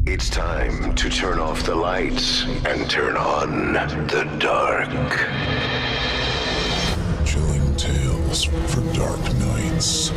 It's time to turn off the lights and turn on the dark. Chilling tales for dark nights.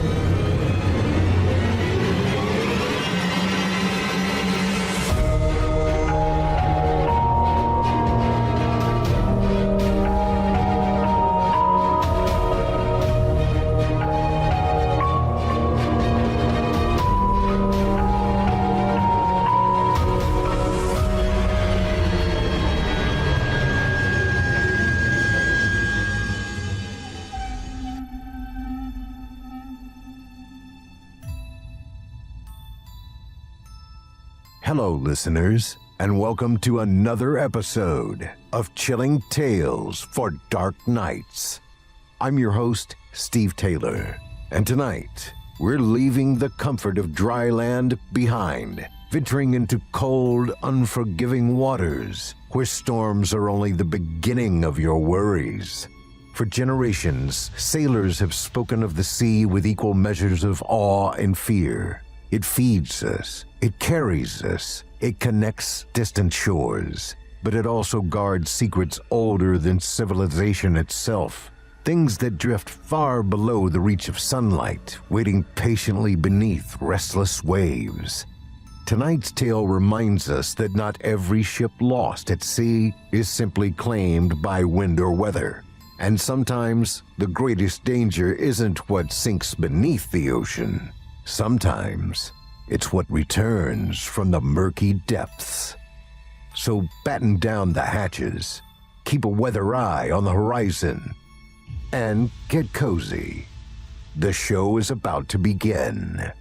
Hello, listeners, and welcome to another episode of Chilling Tales for Dark Nights. I'm your host, Steve Taylor, and tonight we're leaving the comfort of dry land behind, venturing into cold, unforgiving waters where storms are only the beginning of your worries. For generations, sailors have spoken of the sea with equal measures of awe and fear. It feeds us, it carries us, it connects distant shores, but it also guards secrets older than civilization itself. Things that drift far below the reach of sunlight, waiting patiently beneath restless waves. Tonight's tale reminds us that not every ship lost at sea is simply claimed by wind or weather. And sometimes the greatest danger isn't what sinks beneath the ocean. Sometimes it's what returns from the murky depths. So batten down the hatches, keep a weather eye on the horizon, and get cozy. The show is about to begin.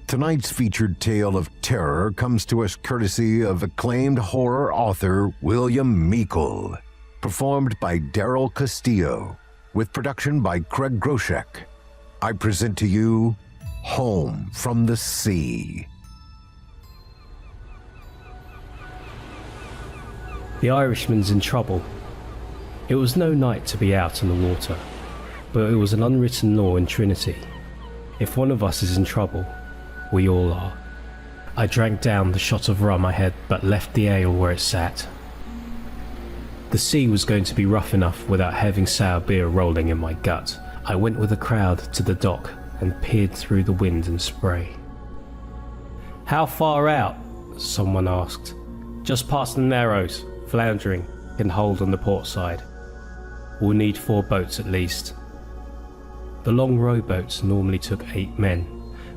Tonight's featured tale of terror comes to us courtesy of acclaimed horror author William Meikle, performed by Daryl Castillo, with production by Craig Groshek. I present to you Home from the Sea. The Irishman's in trouble. It was no night to be out on the water, but it was an unwritten law in Trinity. If one of us is in trouble, we all are. I drank down the shot of rum I had, but left the ale where it sat. The sea was going to be rough enough without having sour beer rolling in my gut. I went with the crowd to the dock and peered through the wind and spray. "How far out?" someone asked. "Just past the Narrows, floundering, can hold on the port side. We'll need 4 boats at least." The long rowboats normally took 8 men,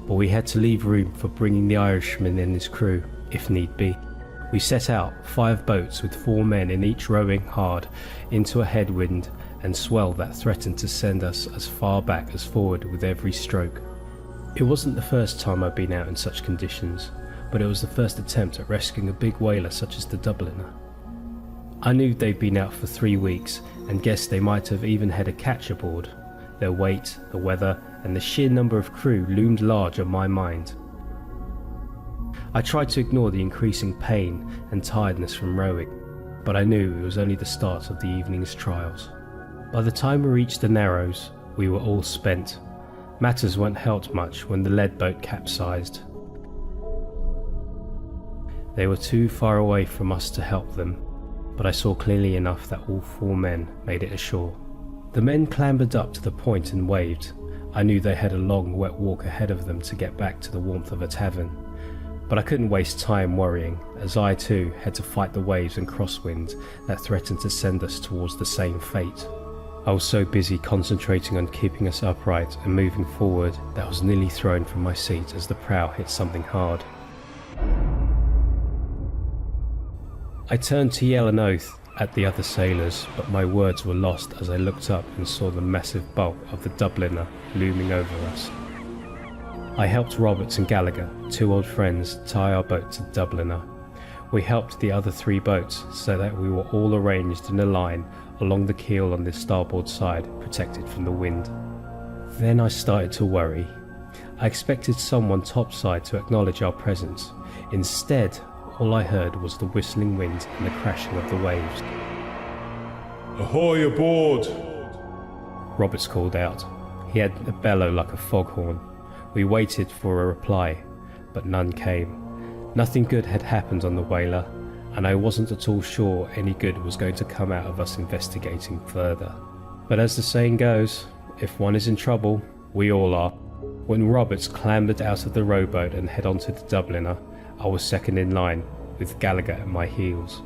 but we had to leave room for bringing the Irishman and his crew, if need be. We set out 5 boats with 4 men in each rowing hard into a headwind and swell that threatened to send us as far back as forward with every stroke. It wasn't the first time I'd been out in such conditions, but it was the first attempt at rescuing a big whaler such as the Dubliner. I knew they'd been out for 3 weeks and guessed they might have even had a catch aboard. Their weight, the weather, and the sheer number of crew loomed large on my mind. I tried to ignore the increasing pain and tiredness from rowing, but I knew it was only the start of the evening's trials. By the time we reached the Narrows, we were all spent. Matters weren't helped much when the lead boat capsized. They were too far away from us to help them, but I saw clearly enough that all 4 men made it ashore. The men clambered up to the point and waved. I knew they had a long, wet walk ahead of them to get back to the warmth of a tavern. But I couldn't waste time worrying, as I too had to fight the waves and crosswinds that threatened to send us towards the same fate. I was so busy concentrating on keeping us upright and moving forward that I was nearly thrown from my seat as the prow hit something hard. I turned to yell an oath at the other sailors, but my words were lost as I looked up and saw the massive bulk of the Dubliner looming over us. I helped Roberts and Gallagher, 2 old friends, tie our boat to the Dubliner. We helped the other 3 boats so that we were all arranged in a line along the keel on the starboard side, protected from the wind. Then I started to worry. I expected someone topside to acknowledge our presence. Instead, all I heard was the whistling wind and the crashing of the waves. "Ahoy aboard!" Roberts called out. He had a bellow like a foghorn. We waited for a reply, but none came. Nothing good had happened on the whaler, and I wasn't at all sure any good was going to come out of us investigating further. But as the saying goes, if one is in trouble, we all are. When Roberts clambered out of the rowboat and head onto the Dubliner, I was second in line, with Gallagher at my heels.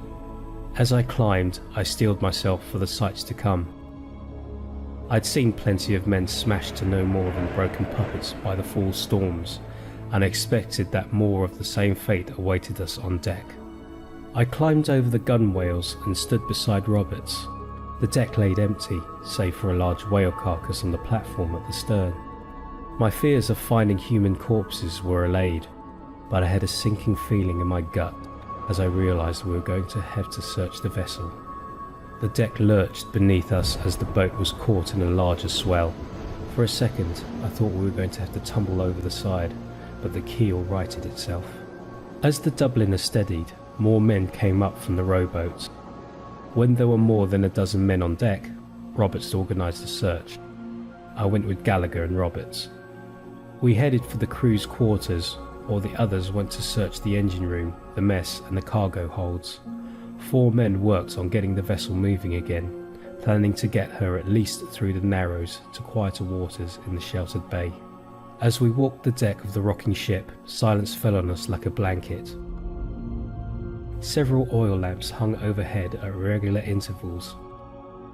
As I climbed, I steeled myself for the sights to come. I'd seen plenty of men smashed to no more than broken puppets by the fall storms, and expected that more of the same fate awaited us on deck. I climbed over the gunwales and stood beside Roberts. The deck laid empty, save for a large whale carcass on the platform at the stern. My fears of finding human corpses were allayed, but I had a sinking feeling in my gut as I realised we were going to have to search the vessel. The deck lurched beneath us as the boat was caught in a larger swell. For a second, I thought we were going to have to tumble over the side, but the keel righted itself. As the Dubliner steadied, more men came up from the rowboats. When there were more than a dozen men on deck, Roberts organised a search. I went with Gallagher and Roberts. We headed for the crew's quarters, while the others went to search the engine room, the mess and the cargo holds. 4 men worked on getting the vessel moving again, planning to get her at least through the Narrows to quieter waters in the sheltered bay. As we walked the deck of the rocking ship, silence fell on us like a blanket. Several oil lamps hung overhead at regular intervals,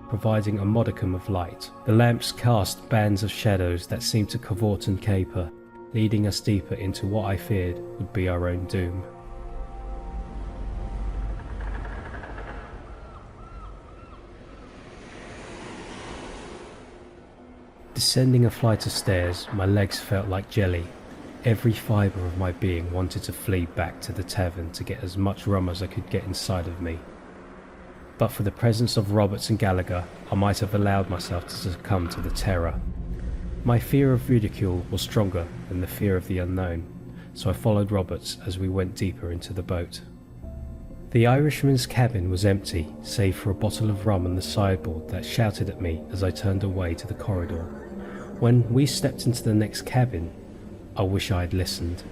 providing a modicum of light. The lamps cast bands of shadows that seemed to cavort and caper, leading us deeper into what I feared would be our own doom. Descending a flight of stairs, my legs felt like jelly. Every fibre of my being wanted to flee back to the tavern to get as much rum as I could get inside of me. But for the presence of Roberts and Gallagher, I might have allowed myself to succumb to the terror. My fear of ridicule was stronger than the fear of the unknown, so I followed Roberts as we went deeper into the boat. The Irishman's cabin was empty, save for a bottle of rum on the sideboard that shouted at me as I turned away to the corridor. When we stepped into the next cabin, I wish I had listened.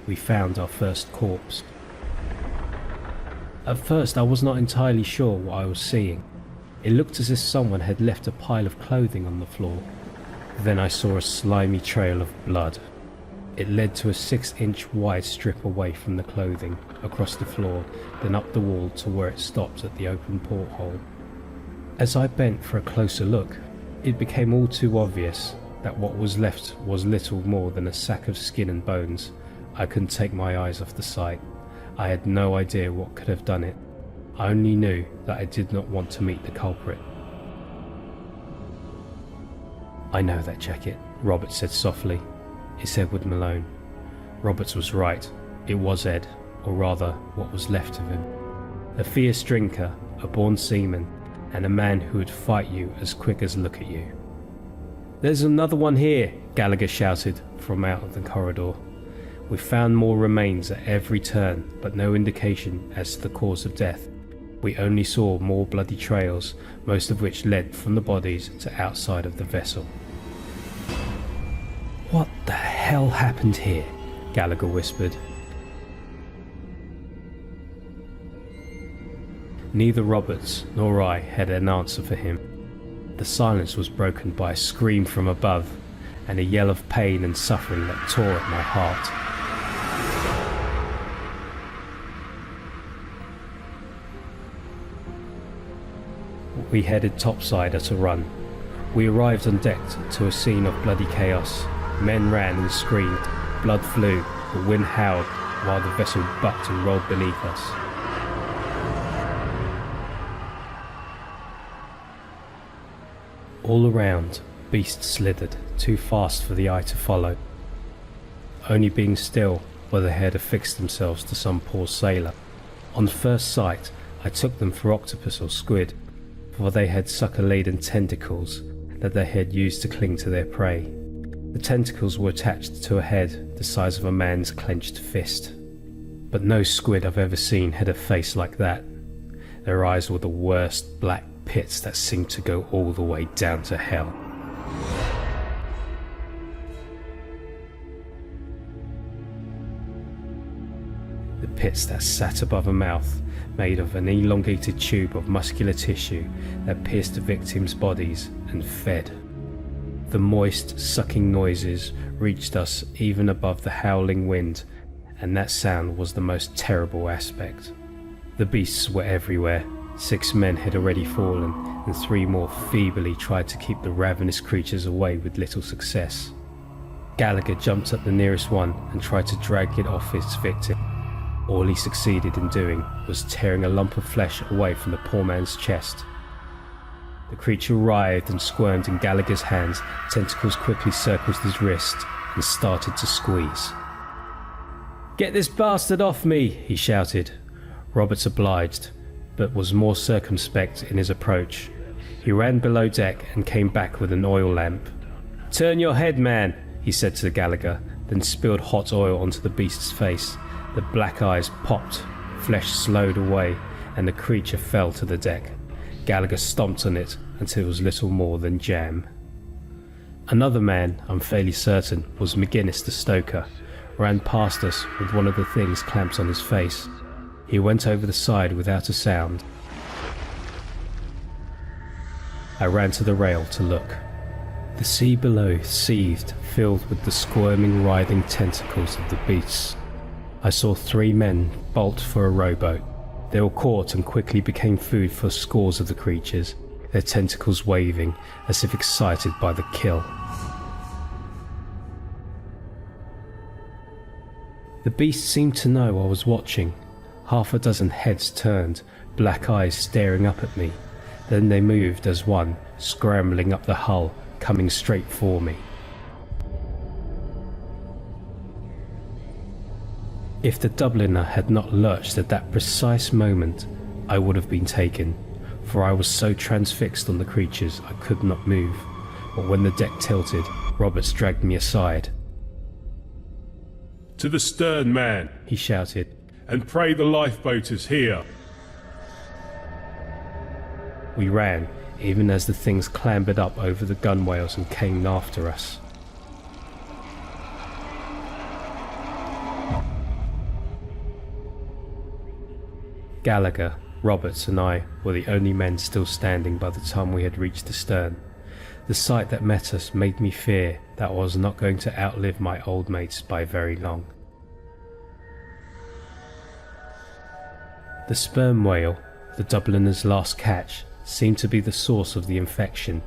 We found our first corpse. At first I was not entirely sure what I was seeing. It looked as if someone had left a pile of clothing on the floor. Then I saw a slimy trail of blood. It led to a 6-inch wide strip away from the clothing, across the floor, then up the wall to where it stopped at the open porthole. As I bent for a closer look, it became all too obvious that what was left was little more than a sack of skin and bones. I couldn't take my eyes off the sight. I had no idea what could have done it. I only knew that I did not want to meet the culprit. "I know that jacket," Roberts said softly. "It's Edward Malone." Roberts was right. It was Ed, or rather, what was left of him. A fierce drinker, a born seaman, and a man who would fight you as quick as look at you. "There's another one here," Gallagher shouted from out of the corridor. We found more remains at every turn, but no indication as to the cause of death. We only saw more bloody trails, most of which led from the bodies to outside of the vessel. "What the hell happened here?" Gallagher whispered. Neither Roberts nor I had an answer for him. The silence was broken by a scream from above, and a yell of pain and suffering that tore at my heart. We headed topside at a run. We arrived on deck to a scene of bloody chaos. Men ran and screamed, blood flew, the wind howled while the vessel bucked and rolled beneath us. All around, beasts slithered, too fast for the eye to follow, only being still where they had affixed themselves to some poor sailor. On first sight, I took them for octopus or squid, for they had sucker-laden tentacles that they had used to cling to their prey. The tentacles were attached to a head the size of a man's clenched fist. But no squid I've ever seen had a face like that. Their eyes were the worst black pits that seemed to go all the way down to hell. the pits that sat above a mouth made of an elongated tube of muscular tissue that pierced the victims' bodies and fed. The moist, sucking noises reached us even above the howling wind, and that sound was the most terrible aspect. The beasts were everywhere. 6 men had already fallen, and 3 more feebly tried to keep the ravenous creatures away with little success. Gallagher jumped up the nearest one and tried to drag it off its victim. All he succeeded in doing was tearing a lump of flesh away from the poor man's chest. The creature writhed and squirmed in Gallagher's hands, tentacles quickly circled his wrist and started to squeeze. "Get this bastard off me!" he shouted. Roberts obliged, but was more circumspect in his approach. He ran below deck and came back with an oil lamp. "Turn your head, man," he said to Gallagher, then spilled hot oil onto the beast's face. The black eyes popped, flesh slowed away, and the creature fell to the deck. Gallagher stomped on it until it was little more than jam. Another man, I'm fairly certain, was McGinnis the stoker, ran past us with one of the things clamped on his face. He went over the side without a sound. I ran to the rail to look. The sea below seethed, filled with the squirming, writhing tentacles of the beasts. I saw 3 men bolt for a rowboat. They were caught and quickly became food for scores of the creatures, their tentacles waving as if excited by the kill. The beast seemed to know I was watching. 6 heads turned, black eyes staring up at me. Then they moved as one, scrambling up the hull, coming straight for me. If the Dubliner had not lurched at that precise moment, I would have been taken, for I was so transfixed on the creatures I could not move. But when the deck tilted, Roberts dragged me aside. To the stern, man, He shouted. and pray the lifeboat is here. We ran, even as the things clambered up over the gunwales and came after us. Gallagher, Roberts and I were the only men still standing by the time we had reached the stern. The sight that met us made me fear that I was not going to outlive my old mates by very long. The sperm whale, the Dubliner's last catch, seemed to be the source of the infection.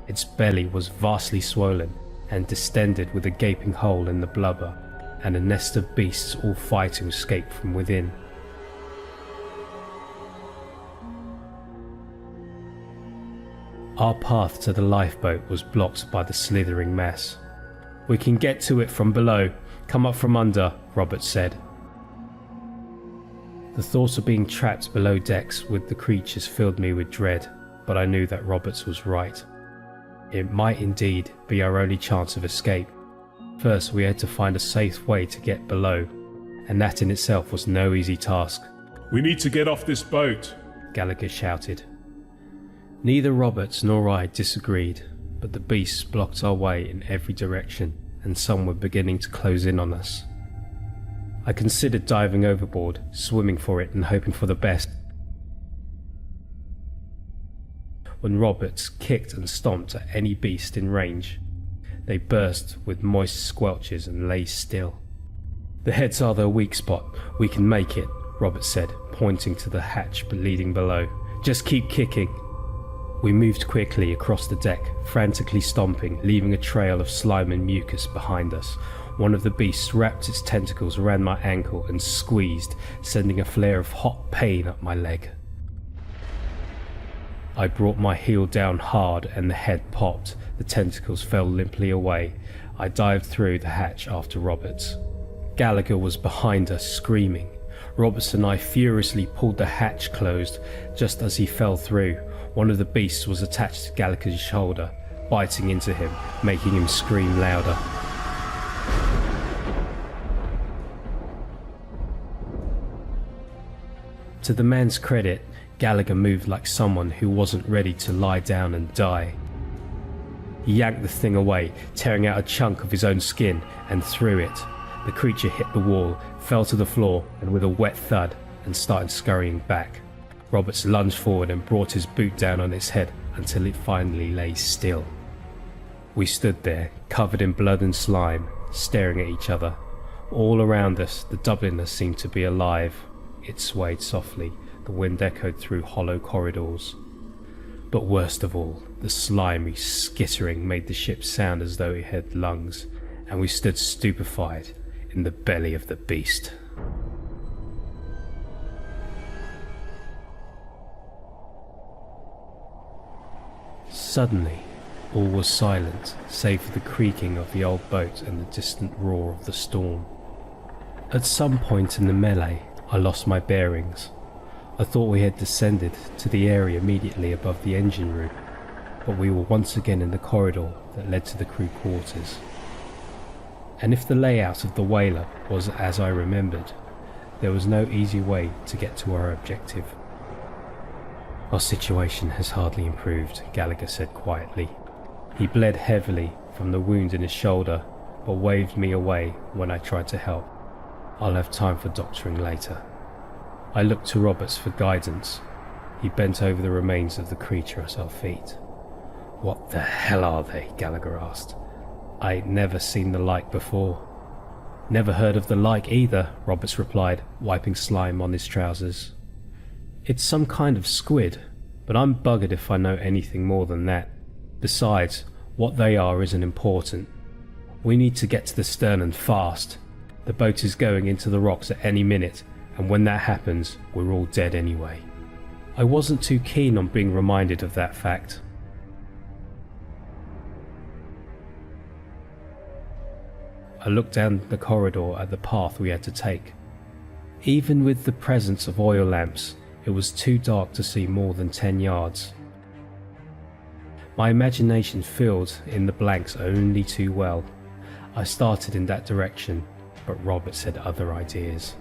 Its belly was vastly swollen and distended with a gaping hole in the blubber, and a nest of beasts all fighting escaped from within. Our path to the lifeboat was blocked by the slithering mass. "We can get to it from below. Come up from under," Roberts said. The thought of being trapped below decks with the creatures filled me with dread, but I knew that Roberts was right. It might indeed be our only chance of escape. First, we had to find a safe way to get below, and that in itself was no easy task. We need to get off this boat. Gallagher shouted. Neither Roberts nor I disagreed, but the beasts blocked our way in every direction, and some were beginning to close in on us. I considered diving overboard, swimming for it and hoping for the best, when Roberts kicked and stomped at any beast in range. They burst with moist squelches and lay still. "The heads are their weak spot. We can make it," Roberts said, pointing to the hatch leading below. "Just keep kicking." We moved quickly across the deck, frantically stomping, leaving a trail of slime and mucus behind us. One of the beasts wrapped its tentacles around my ankle and squeezed, sending a flare of hot pain up my leg. I brought my heel down hard and the head popped. The tentacles fell limply away. I dived through the hatch after Roberts. Gallagher was behind us, screaming. Roberts and I furiously pulled the hatch closed. Just as he fell through, one of the beasts was attached to Gallagher's shoulder, biting into him, making him scream louder. To the man's credit, Gallagher moved like someone who wasn't ready to lie down and die. He yanked the thing away, tearing out a chunk of his own skin, and threw it. The creature hit the wall, fell to the floor, and with a wet thud, and started scurrying back. Roberts lunged forward and brought his boot down on its head until it finally lay still. We stood there, covered in blood and slime, staring at each other. All around us, the Dubliner seemed to be alive. It swayed softly, the wind echoed through hollow corridors. But worst of all, the slimy skittering made the ship sound as though it had lungs, and we stood stupefied in the belly of the beast. Suddenly, all was silent, save for the creaking of the old boat and the distant roar of the storm. At some point in the melee, I lost my bearings. I thought we had descended to the area immediately above the engine room, but we were once again in the corridor that led to the crew quarters. And if the layout of the whaler was as I remembered, there was no easy way to get to our objective. Our situation has hardly improved, Gallagher said quietly. He bled heavily from the wound in his shoulder, but waved me away when I tried to help. I'll have time for doctoring later. I looked to Roberts for guidance. He bent over the remains of the creature at our feet. "What the hell are they?" Gallagher asked. "I'd never seen the like before." "Never heard of the like either," Roberts replied, wiping slime on his trousers. "It's some kind of squid, but I'm buggered if I know anything more than that. Besides, what they are isn't important. We need to get to the stern and fast. The boat is going into the rocks at any minute, and when that happens, we're all dead anyway." I wasn't too keen on being reminded of that fact. I looked down the corridor at the path we had to take. Even with the presence of oil lamps, it was too dark to see more than 10 yards. My imagination filled in the blanks only too well. I started in that direction, but Roberts had other ideas.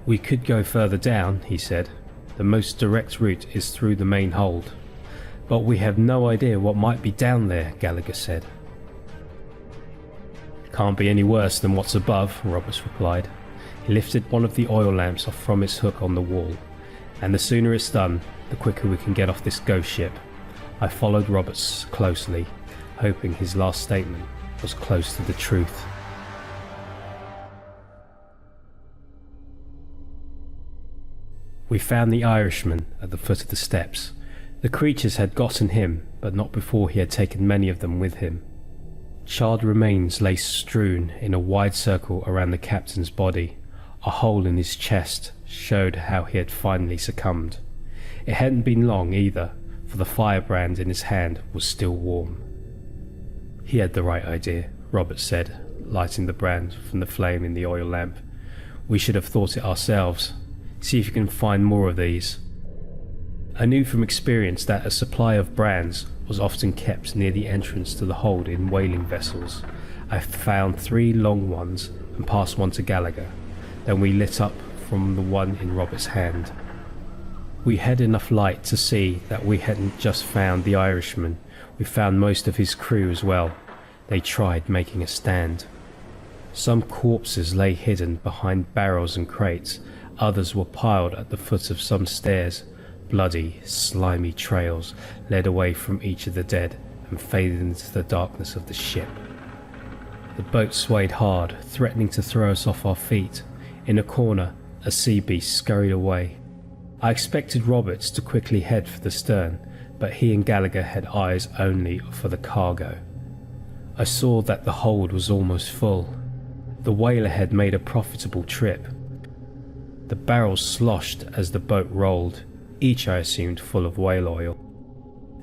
"We could go further down," he said. "The most direct route is through the main hold." "But we have no idea what might be down there," Gallagher said. "Can't be any worse than what's above," Roberts replied. He lifted one of the oil lamps off from its hook on the wall, "and the sooner it's done, the quicker we can get off this ghost ship." I followed Roberts closely, hoping his last statement was close to the truth. We found the Irishman at the foot of the steps. The creatures had gotten him, but not before he had taken many of them with him. Charred remains lay strewn in a wide circle around the captain's body. A hole in his chest showed how he had finally succumbed. It hadn't been long either, for the firebrand in his hand was still warm. "He had the right idea," Roberts said, lighting the brand from the flame in the oil lamp. "We should have thought it ourselves. See if you can find more of these." I knew from experience that a supply of brands was often kept near the entrance to the hold in whaling vessels. I found 3 long ones and passed one to Gallagher. Then we lit up from the one in Robert's hand. We had enough light to see that we hadn't just found the Irishman, we found most of his crew as well. They tried making a stand. Some corpses lay hidden behind barrels and crates, others were piled at the foot of some stairs. Bloody, slimy trails led away from each of the dead and faded into the darkness of the ship. The boat swayed hard, threatening to throw us off our feet. In a corner, a sea beast scurried away. I expected Roberts to quickly head for the stern, but he and Gallagher had eyes only for the cargo. I saw that the hold was almost full. The whaler had made a profitable trip. The barrels sloshed as the boat rolled, each I assumed full of whale oil.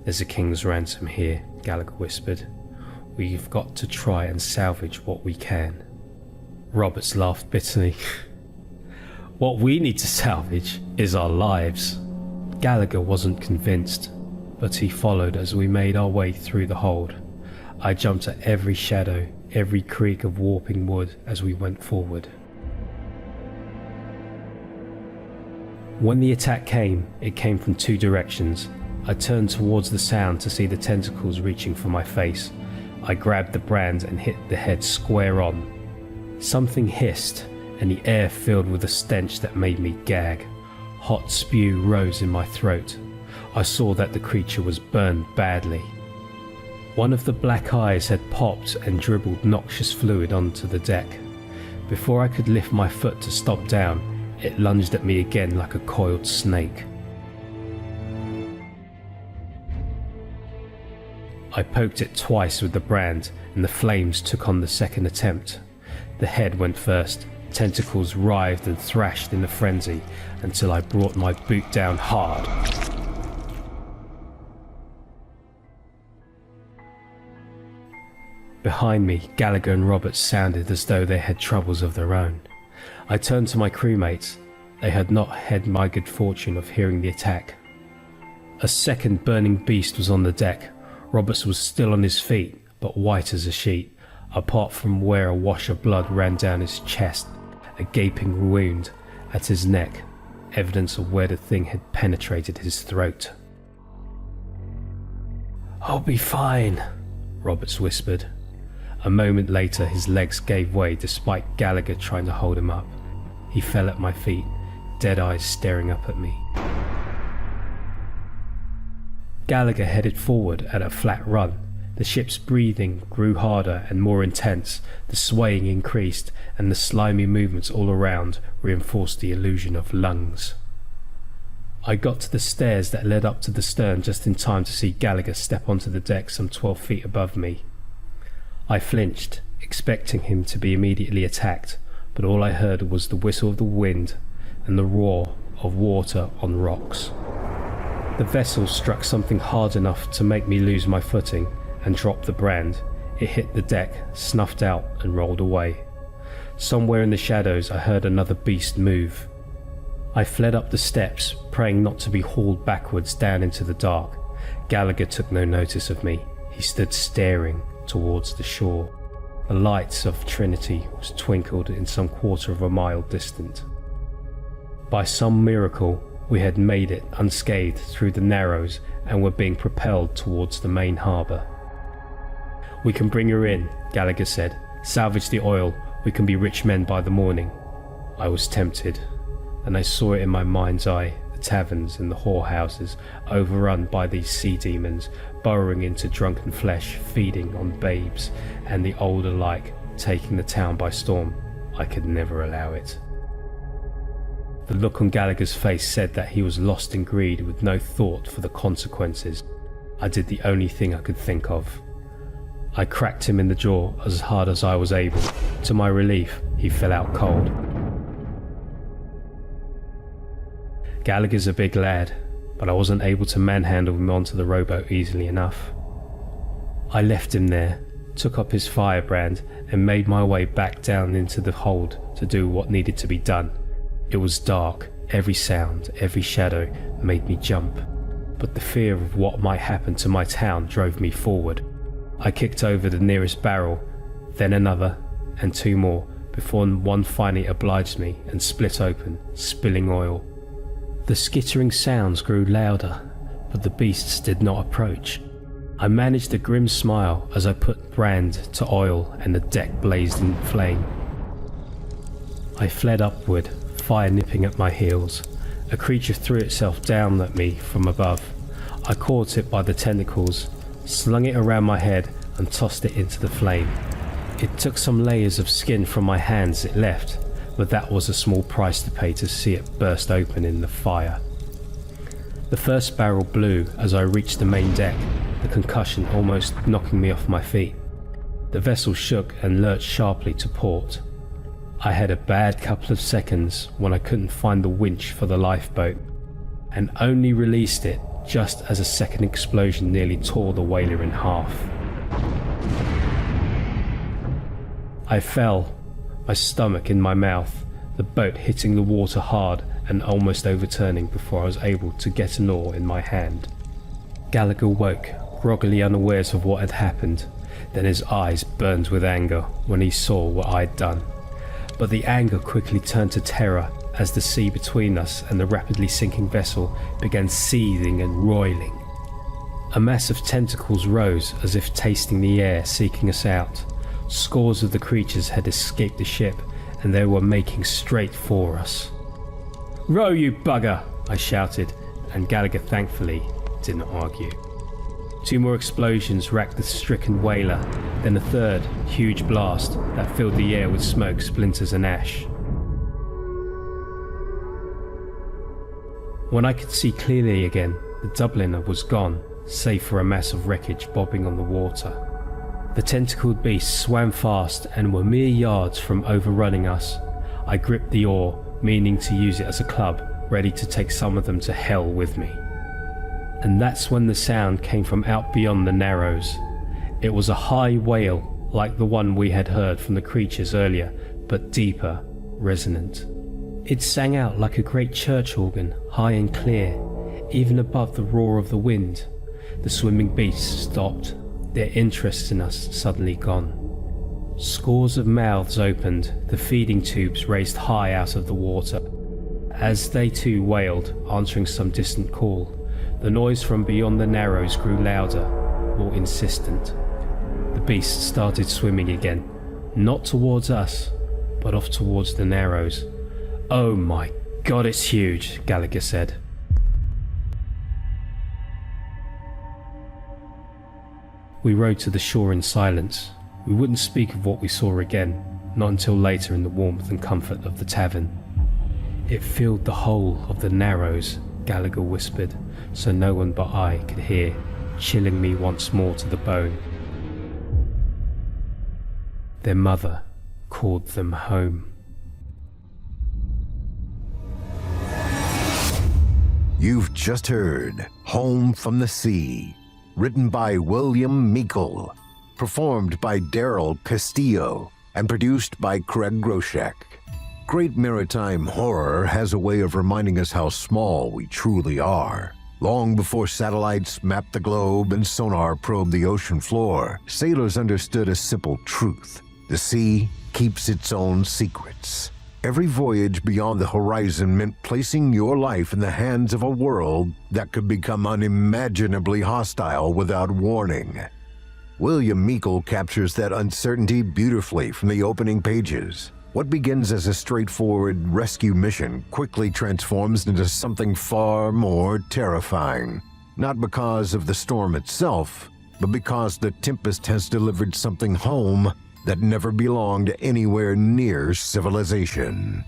"There's a king's ransom here," Gallagher whispered. "We've got to try and salvage what we can." Roberts laughed bitterly. "What we need to salvage is our lives." Gallagher wasn't convinced, but he followed as we made our way through the hold. I jumped at every shadow, every creak of warping wood as we went forward. When the attack came, it came from 2 directions. I turned towards the sound to see the tentacles reaching for my face. I grabbed the brand and hit the head square on. Something hissed, and the air filled with a stench that made me gag. Hot spew rose in my throat. I saw that the creature was burned badly. One of the black eyes had popped and dribbled noxious fluid onto the deck. Before I could lift my foot to stop down, it lunged at me again like a coiled snake. I poked it twice with the brand, and the flames took on the second attempt. The head went first. Tentacles writhed and thrashed in a frenzy until I brought my boot down hard. Behind me, Gallagher and Roberts sounded as though they had troubles of their own. I turned to my crewmates. They had not had my good fortune of hearing the attack. A second burning beast was on the deck. Roberts was still on his feet, but white as a sheet, apart from where a wash of blood ran down his chest, a gaping wound at his neck, evidence of where the thing had penetrated his throat. "I'll be fine," Roberts whispered. A moment later his legs gave way despite Gallagher trying to hold him up. He fell at my feet, dead eyes staring up at me. Gallagher headed forward at a flat run. The ship's breathing grew harder and more intense, the swaying increased, and the slimy movements all around reinforced the illusion of lungs. I got to the stairs that led up to the stern just in time to see Gallagher step onto the deck some 12 feet above me. I flinched, expecting him to be immediately attacked, but all I heard was the whistle of the wind and the roar of water on rocks. The vessel struck something hard enough to make me lose my footing and drop the brand. It hit the deck, snuffed out and rolled away. Somewhere in the shadows I heard another beast move. I fled up the steps, praying not to be hauled backwards down into the dark. Gallagher took no notice of me. He stood staring towards the shore. The lights of Trinity was twinkled in some quarter of a mile distant. By some miracle, we had made it unscathed through the narrows and were being propelled towards the main harbour. "We can bring her in," Gallagher said. "Salvage the oil. We can be rich men by the morning." I was tempted, and I saw it in my mind's eye, the taverns and the whorehouses overrun by these sea demons, burrowing into drunken flesh, feeding on babes, and the old alike taking the town by storm. I could never allow it. The look on Gallagher's face said that he was lost in greed with no thought for the consequences. I did the only thing I could think of. I cracked him in the jaw as hard as I was able. To my relief, he fell out cold. Gallagher's a big lad, but I wasn't able to manhandle him onto the rowboat easily enough. I left him there, took up his firebrand, and made my way back down into the hold to do what needed to be done. It was dark. Every sound, every shadow made me jump, but the fear of what might happen to my town drove me forward. I kicked over the nearest barrel, then another, and two more, before one finally obliged me and split open, spilling oil. The skittering sounds grew louder, but the beasts did not approach. I managed a grim smile as I put brand to oil and the deck blazed in flame. I fled upward, fire nipping at my heels. A creature threw itself down at me from above. I caught it by the tentacles, slung it around my head and tossed it into the flame. It took some layers of skin from my hands it left, but that was a small price to pay to see it burst open in the fire. The first barrel blew as I reached the main deck, the concussion almost knocking me off my feet. The vessel shook and lurched sharply to port. I had a bad couple of seconds when I couldn't find the winch for the lifeboat, and only released it just as a second explosion nearly tore the whaler in half. I fell, my stomach in my mouth, the boat hitting the water hard and almost overturning before I was able to get an oar in my hand. Gallagher woke, groggily unawares of what had happened. Then his eyes burned with anger when he saw what I'd done. But the anger quickly turned to terror as the sea between us and the rapidly sinking vessel began seething and roiling. A mass of tentacles rose as if tasting the air, seeking us out. Scores of the creatures had escaped the ship, and they were making straight for us. "Row, you bugger!" I shouted, and Gallagher thankfully didn't argue. 2 more explosions racked the stricken whaler, then a third, huge blast that filled the air with smoke, splinters and ash. When I could see clearly again, the Dubliner was gone, save for a mass of wreckage bobbing on the water. The tentacled beasts swam fast and were mere yards from overrunning us. I gripped the oar, meaning to use it as a club, ready to take some of them to hell with me. And that's when the sound came from out beyond the Narrows. It was a high wail, like the one we had heard from the creatures earlier, but deeper, resonant. It sang out like a great church organ, high and clear, even above the roar of the wind. The swimming beasts stopped, their interest in us suddenly gone. Scores of mouths opened, the feeding tubes raised high out of the water. As they too wailed, answering some distant call, the noise from beyond the Narrows grew louder, more insistent. The beasts started swimming again, not towards us, but off towards the Narrows. "Oh my God, it's huge," Gallagher said. We rowed to the shore in silence. We wouldn't speak of what we saw again, not until later in the warmth and comfort of the tavern. "It filled the whole of the Narrows," Gallagher whispered, so no one but I could hear, chilling me once more to the bone. Their mother called them home. You've just heard Home from the Sea, written by William Meikle, performed by Daryl Castillo, and produced by Craig Groshek. Great maritime horror has a way of reminding us how small we truly are. Long before satellites mapped the globe and sonar probed the ocean floor, sailors understood a simple truth: the sea keeps its own secrets. Every voyage beyond the horizon meant placing your life in the hands of a world that could become unimaginably hostile without warning. William Meikle captures that uncertainty beautifully from the opening pages. What begins as a straightforward rescue mission quickly transforms into something far more terrifying. Not because of the storm itself, but because the tempest has delivered something home that never belonged anywhere near civilization.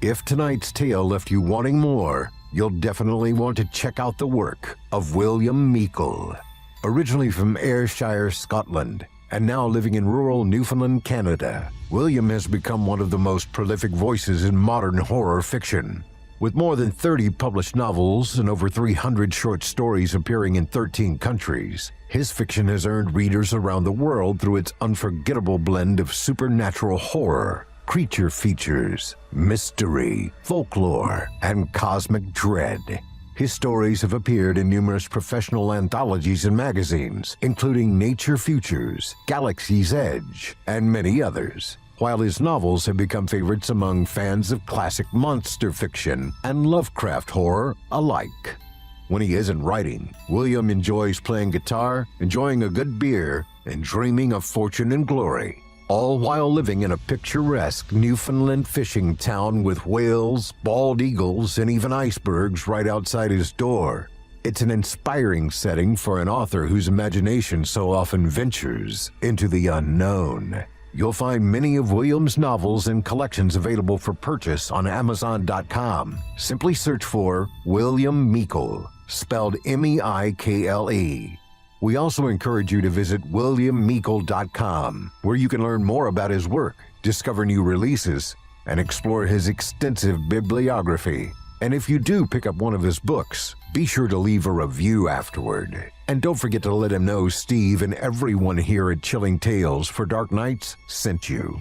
If tonight's tale left you wanting more, you'll definitely want to check out the work of William Meikle. Originally from Ayrshire, Scotland, and now living in rural Newfoundland, Canada, William has become one of the most prolific voices in modern horror fiction. With more than 30 published novels and over 300 short stories appearing in 13 countries, his fiction has earned readers around the world through its unforgettable blend of supernatural horror, creature features, mystery, folklore, and cosmic dread. His stories have appeared in numerous professional anthologies and magazines, including Nature Futures, Galaxy's Edge, and many others, while his novels have become favorites among fans of classic monster fiction and Lovecraft horror alike. When he isn't writing, William enjoys playing guitar, enjoying a good beer, and dreaming of fortune and glory, all while living in a picturesque Newfoundland fishing town with whales, bald eagles, and even icebergs right outside his door. It's an inspiring setting for an author whose imagination so often ventures into the unknown. You'll find many of William's novels and collections available for purchase on Amazon.com. Simply search for William Meikle, spelled M-E-I-K-L-E. We also encourage you to visit WilliamMeikle.com, where you can learn more about his work, discover new releases, and explore his extensive bibliography. And if you do pick up one of his books, be sure to leave a review afterward. And don't forget to let him know Steve and everyone here at Chilling Tales for Dark Nights sent you.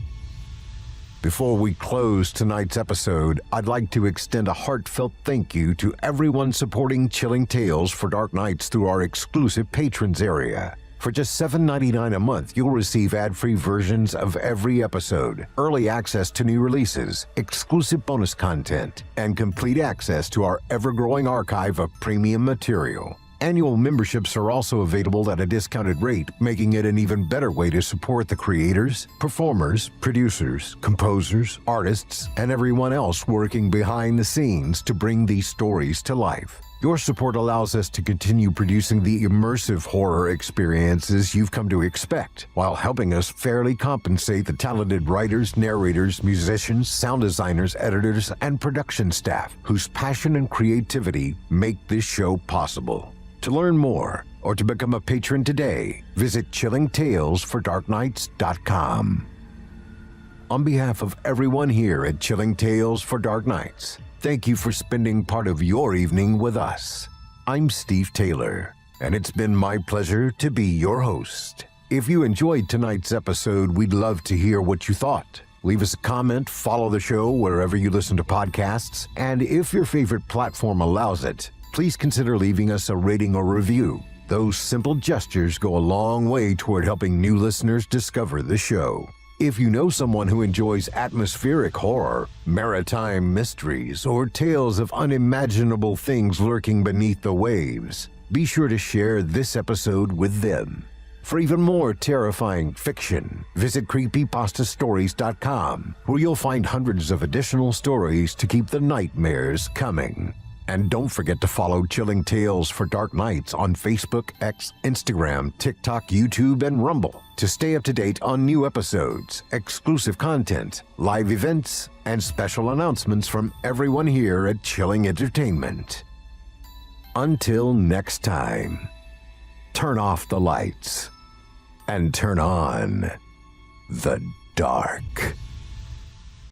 Before we close tonight's episode, I'd like to extend a heartfelt thank you to everyone supporting Chilling Tales for Dark Nights through our exclusive patrons area. For just $7.99 a month, you'll receive ad-free versions of every episode, early access to new releases, exclusive bonus content, and complete access to our ever-growing archive of premium material. Annual memberships are also available at a discounted rate, making it an even better way to support the creators, performers, producers, composers, artists, and everyone else working behind the scenes to bring these stories to life. Your support allows us to continue producing the immersive horror experiences you've come to expect, while helping us fairly compensate the talented writers, narrators, musicians, sound designers, editors, and production staff whose passion and creativity make this show possible. To learn more or to become a patron today, visit chillingtalesfordarknights.com. On behalf of everyone here at Chilling Tales for Dark Nights, thank you for spending part of your evening with us. I'm Steve Taylor, and it's been my pleasure to be your host. If you enjoyed tonight's episode, we'd love to hear what you thought. Leave us a comment, follow the show wherever you listen to podcasts, and if your favorite platform allows it, please consider leaving us a rating or review. Those simple gestures go a long way toward helping new listeners discover the show. If you know someone who enjoys atmospheric horror, maritime mysteries, or tales of unimaginable things lurking beneath the waves, be sure to share this episode with them. For even more terrifying fiction, visit creepypastastories.com, where you'll find hundreds of additional stories to keep the nightmares coming. And don't forget to follow Chilling Tales for Dark Nights on Facebook, X, Instagram, TikTok, YouTube, and Rumble to stay up to date on new episodes, exclusive content, live events, and special announcements from everyone here at Chilling Entertainment. Until next time, turn off the lights and turn on the dark.